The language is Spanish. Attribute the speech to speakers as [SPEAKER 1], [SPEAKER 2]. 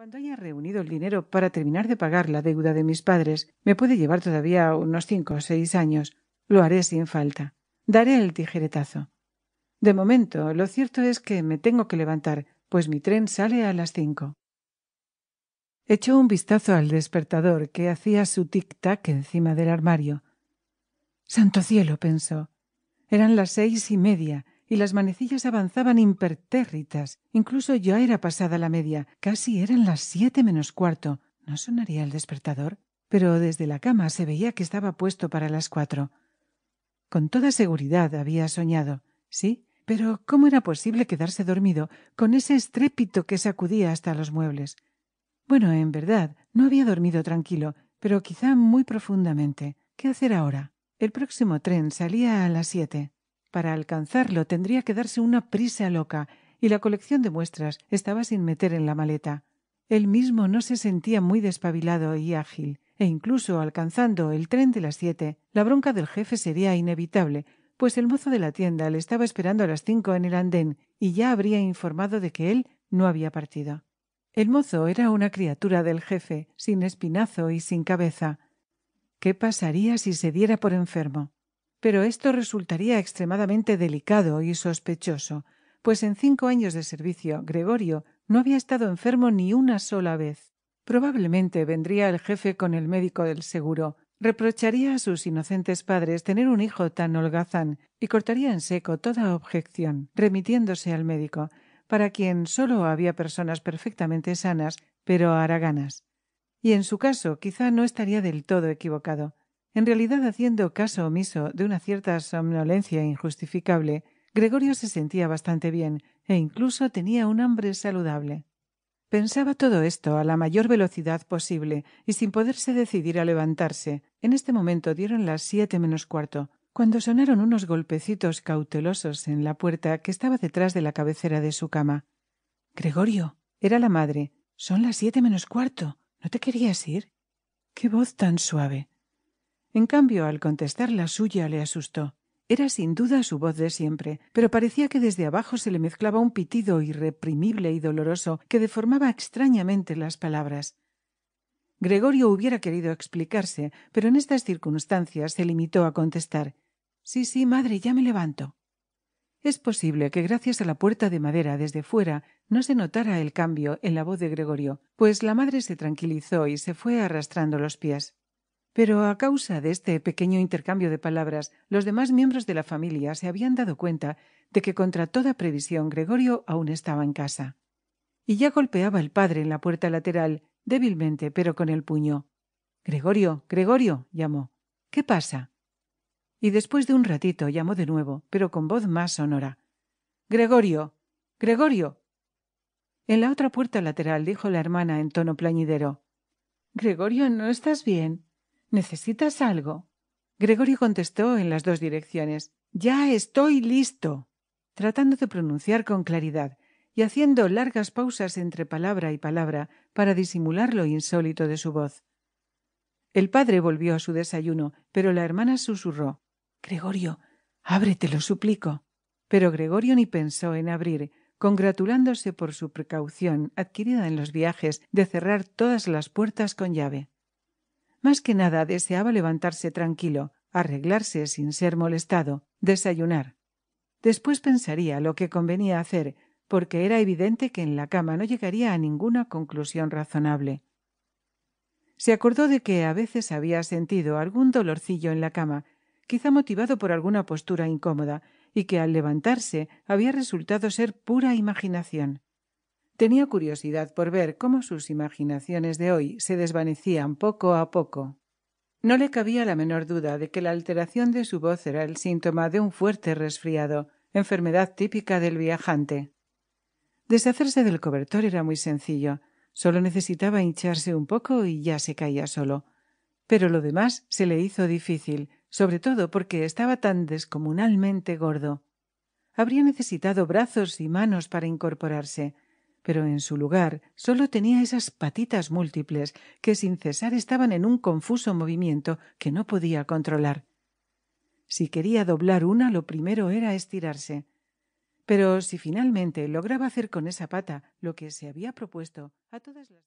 [SPEAKER 1] Cuando haya reunido el dinero para terminar de pagar la deuda de mis padres, me puede llevar todavía unos 5 o 6 años. Lo haré sin falta. Daré el tijeretazo. De momento, lo cierto es que me tengo que levantar, pues mi tren sale a las 5. Echó un vistazo al despertador que hacía su tic-tac encima del armario. Santo cielo, pensó. Eran las 6:30 y las manecillas avanzaban impertérritas. Incluso ya era pasada la media. Casi eran las 7 menos cuarto. ¿No sonaría el despertador? Pero desde la cama se veía que estaba puesto para las 4. Con toda seguridad había soñado. Sí, pero ¿cómo era posible quedarse dormido con ese estrépito que sacudía hasta los muebles? Bueno, en verdad, no había dormido tranquilo, pero quizá muy profundamente. ¿Qué hacer ahora? El próximo tren salía a las 7. Para alcanzarlo tendría que darse una prisa loca, y la colección de muestras estaba sin meter en la maleta. Él mismo no se sentía muy despabilado y ágil, e incluso alcanzando el tren de las 7, la bronca del jefe sería inevitable, pues el mozo de la tienda le estaba esperando a las 5 en el andén y ya habría informado de que él no había partido. El mozo era una criatura del jefe, sin espinazo y sin cabeza. ¿Qué pasaría si se diera por enfermo? Pero esto resultaría extremadamente delicado y sospechoso, pues en 5 años de servicio Gregorio no había estado enfermo ni una sola vez. Probablemente vendría el jefe con el médico del seguro, reprocharía a sus inocentes padres tener un hijo tan holgazán y cortaría en seco toda objeción, remitiéndose al médico, para quien solo había personas perfectamente sanas, pero haraganas. Y en su caso quizá no estaría del todo equivocado. En realidad, haciendo caso omiso de una cierta somnolencia injustificable, Gregorio se sentía bastante bien e incluso tenía un hambre saludable. Pensaba todo esto a la mayor velocidad posible y sin poderse decidir a levantarse. En este momento dieron las 7 menos cuarto, cuando sonaron unos golpecitos cautelosos en la puerta que estaba detrás de la cabecera de su cama. —Gregorio —era la madre—, son las 7 menos cuarto. ¿No te querías ir? ¡Qué voz tan suave! En cambio, al contestar, la suya le asustó. Era sin duda su voz de siempre, pero parecía que desde abajo se le mezclaba un pitido irreprimible y doloroso que deformaba extrañamente las palabras. Gregorio hubiera querido explicarse, pero en estas circunstancias se limitó a contestar: «Sí, sí, madre, ya me levanto». Es posible que gracias a la puerta de madera desde fuera no se notara el cambio en la voz de Gregorio, pues la madre se tranquilizó y se fue arrastrando los pies. Pero a causa de este pequeño intercambio de palabras, los demás miembros de la familia se habían dado cuenta de que contra toda previsión Gregorio aún estaba en casa. Y ya golpeaba el padre en la puerta lateral, débilmente pero con el puño. «Gregorio, Gregorio», llamó. «¿Qué pasa?» Y después de un ratito llamó de nuevo, pero con voz más sonora. «Gregorio, Gregorio». En la otra puerta lateral dijo la hermana en tono plañidero: «Gregorio, ¿no estás bien? ¿Necesitas algo?» Gregorio contestó en las 2 direcciones: «Ya estoy listo», tratando de pronunciar con claridad y haciendo largas pausas entre palabra y palabra para disimular lo insólito de su voz. El padre volvió a su desayuno, pero la hermana susurró: «Gregorio, abre, te lo suplico». Pero Gregorio ni pensó en abrir, congratulándose por su precaución adquirida en los viajes de cerrar todas las puertas con llave. Más que nada deseaba levantarse tranquilo, arreglarse sin ser molestado, desayunar. Después pensaría lo que convenía hacer, porque era evidente que en la cama no llegaría a ninguna conclusión razonable. Se acordó de que a veces había sentido algún dolorcillo en la cama, quizá motivado por alguna postura incómoda, y que al levantarse había resultado ser pura imaginación. Tenía curiosidad por ver cómo sus imaginaciones de hoy se desvanecían poco a poco. No le cabía la menor duda de que la alteración de su voz era el síntoma de un fuerte resfriado, enfermedad típica del viajante. Deshacerse del cobertor era muy sencillo. Solo necesitaba hincharse un poco y ya se caía solo. Pero lo demás se le hizo difícil, sobre todo porque estaba tan descomunalmente gordo. Habría necesitado brazos y manos para incorporarse, pero en su lugar solo tenía esas patitas múltiples que sin cesar estaban en un confuso movimiento que no podía controlar. Si quería doblar una, lo primero era estirarse. Pero si finalmente lograba hacer con esa pata lo que se había propuesto, a todas las